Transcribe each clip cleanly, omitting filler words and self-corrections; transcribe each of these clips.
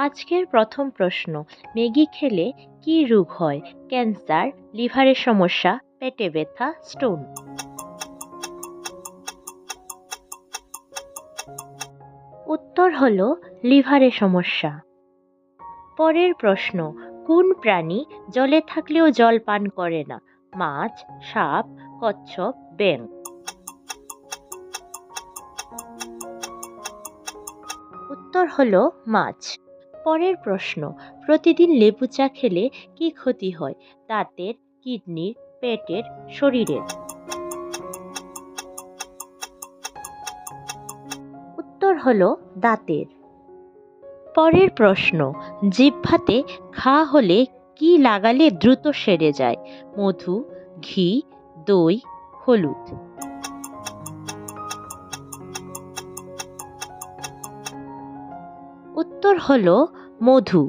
আজকের প্রথম প্রশ্ন, ম্যাগি খেলে কি রোগ হয়? ক্যান্সার, লিভারের সমস্যা, পেটে ব্যথা, স্টোন। উত্তর হলো লিভারের সমস্যা। পরের প্রশ্ন, কোন প্রাণী জলে থাকলেও জল পান করে না? মাছ, সাপ, কচ্ছপ, ব্যাঙ। উত্তর হলো মাছ। পরের প্রশ্ন, প্রতিদিন লেবু চা খেলে কি ক্ষতি হয়? দাঁতের, কিডনির, পেটের, শরীরের। উত্তর হলো দাঁতের। পরের প্রশ্ন, জিহ্বাতে ঘা হলে কি লাগালে দ্রুত সেরে যায়? মধু, ঘি, দই, হলুদ। উত্তর হলো মধু।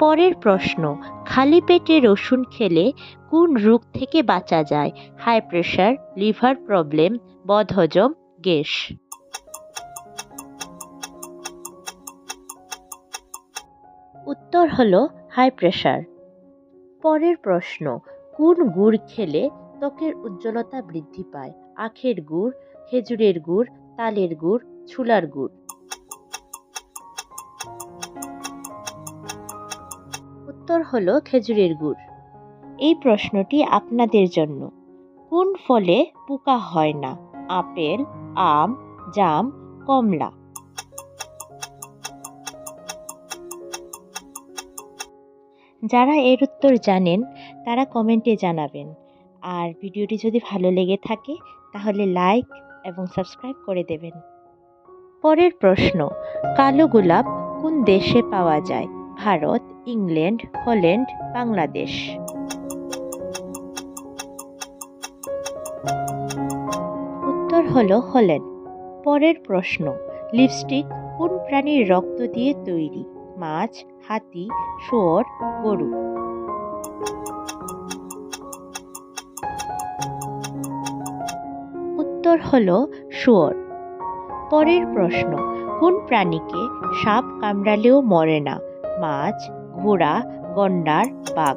পরের প্রশ্ন, খালি পেটে রসুন খেলে কোন রোগ থেকে বাঁচা যায়? হাই প্রেশার, লিভার প্রবলেম, বদহজম, গ্যাস। উত্তর হলো হাই প্রেশার। পরের প্রশ্ন, কোন গুড় খেলে ত্বকের উজ্জ্বলতা বৃদ্ধি পায়? আখের গুড়, খেজুরের গুড়, তালের গুড়, ছোলার গুড়। উত্তর হলো খেজুরের গুড়। এই প্রশ্নটি আপনাদের জন্য। কোন ফলে পোকা হয় না? আপেল, আম, জাম, কমলা। যারা এর উত্তর জানেন তারা কমেন্টে জানাবেন। আর ভিডিওটি যদি ভালো লেগে থাকে তাহলে লাইক এবং সাবস্ক্রাইব করে দেবেন। পরের প্রশ্ন, কালো গোলাপ কোন দেশে পাওয়া যায়? Bharat, England, Holland, Bangladesh. উত্তর হলো হল্যান্ড। পরের প্রশ্ন, লিপস্টিক কোন প্রাণীর রক্ত দিয়ে তৈরি? মাছ, হাতি, শুয়োর, গরু। উত্তর হলো শুয়োর। পরের প্রশ্ন, কোন প্রাণীকে সাপ কামড়ালেও মরে না? মাছ, ঘোড়া, গন্ডার, বাঘ।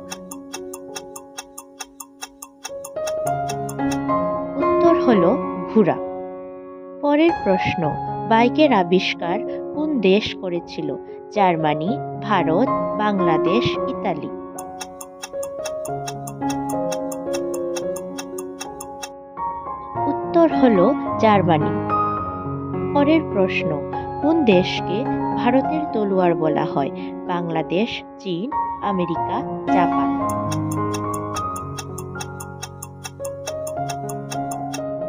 উত্তর হলো ঘোড়া। পরের প্রশ্ন, বাইকের আবিষ্কার কোন দেশ করেছিল? Germany, Bharat, Bangladesh, Italy. উত্তর হলো জার্মানি। পরের প্রশ্ন, কোন দেশকে ভারতের তলোয়ার বলা হয়? বাংলাদেশ, চীন, আমেরিকা, জাপান।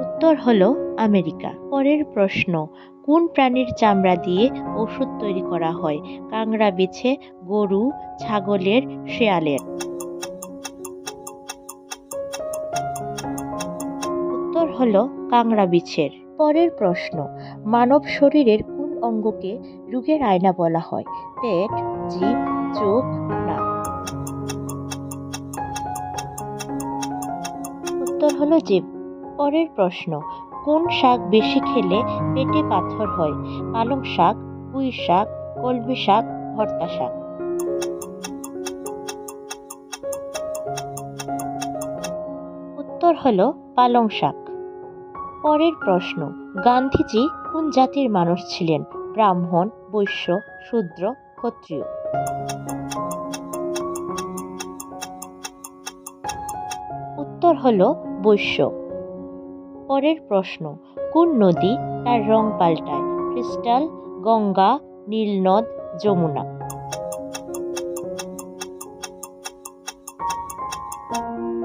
উত্তর হলো আমেরিকা। পরের প্রশ্ন, কোন প্রাণীর চামড়া দিয়ে ওষুধ তৈরি করা হয়? কাংড়া বিছে, গরু, ছাগলের, শেয়ালের। উত্তর হলো কাংড়া বিছের। পরের প্রশ্ন, মানব শরীরের কোন অঙ্গকে রোগের আয়না বলা হয়? পেট, জিভ, চোখ, নাক। উত্তর হলো জিভ। পরের প্রশ্ন, কোন শাক বেশি খেলে পেটে পাথর হয়? পালং শাক, পুঁই শাক, কলমি শাক, ভর্তা শাক। উত্তর হলো পালং শাক। পরের প্রশ্ন, গান্ধীজি কোন জাতির মানুষ ছিলেন? ব্রাহ্মণ, বৈশ্য, শূদ্র, ক্ষত্রিয়। উত্তর হলো বৈশ্য। পরের প্রশ্ন, কোন নদী তার রং পাল্টায়? ক্রিস্টাল, গঙ্গা, নীলনদ, যমুনা।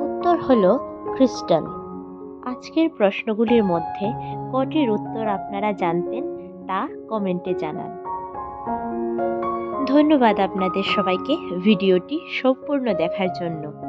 উত্তর হলো ক্রিস্টাল। আজকের প্রশ্নগুলির মধ্যে কটির উত্তর আপনারা জানতেন তা কমেন্টে জানান। ধন্যবাদ আপনাদের সবাইকে ভিডিওটি সম্পূর্ণ দেখার জন্য।